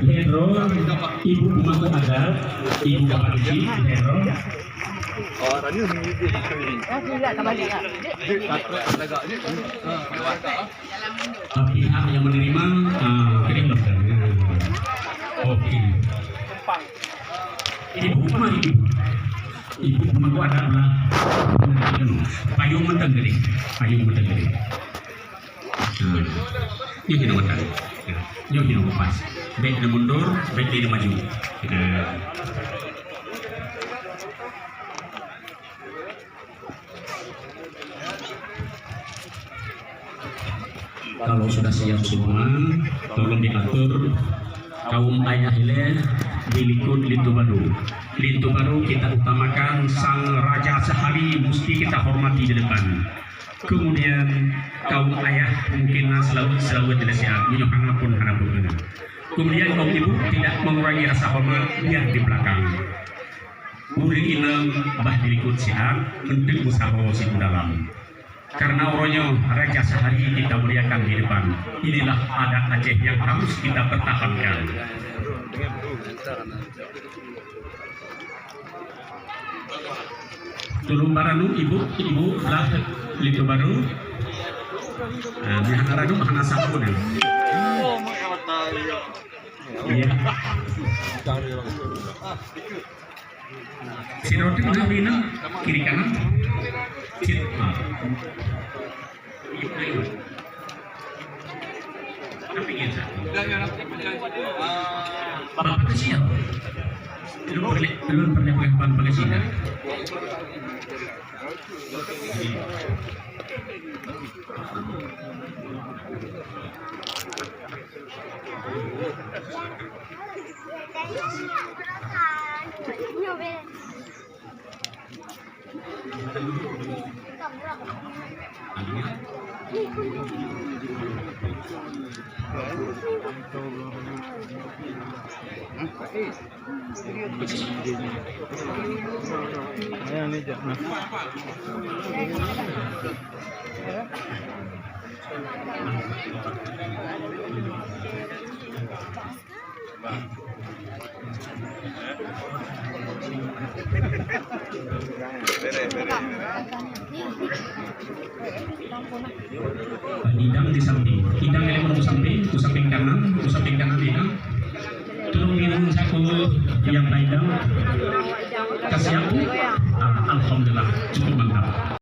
Hendro, ibu pemangku adat, ibu bapak Diki, Hendro. Oh, tadi Tidak kembali ya. Pihak yang menerima kirim dokter. Oke. Ibu mari ibu pemangku adat lah. Payung menteng gede, payung menteng gede. Yuk kita menteng. Yuk kita kupas. Baik kita mundur, baik kita maju. Kalau sudah siap semua, tolong diatur kaum ayah ile dilikut Lintu Baru. Lintu Baru kita utamakan sang raja sehari mesti kita hormati di depan. Kemudian kaum ayah mungkin selalu tidak siap, menyokong pun harap benar. Kemudian kaum ibu tidak mengurangi rasa hormat biar di belakang. Murid inem bah dilikut siap, penting usaha si dalam. Karena orangnya raja sehari kita muliakan di depan. Inilah adat Aceh yang harus kita pertahankan. Tulung baranu ibu lah Lintu Baru. Mahana ranu mahana sabun. Iya. Siroti udah kiri kanan. Bapak siap. Belum pernah pengakuan pengasihnya. Hidang di samping, hidang yang menunggu samping kanan hidang. Turun minum satu yang hidang. Kasih aku, alhamdulillah cukup mantap.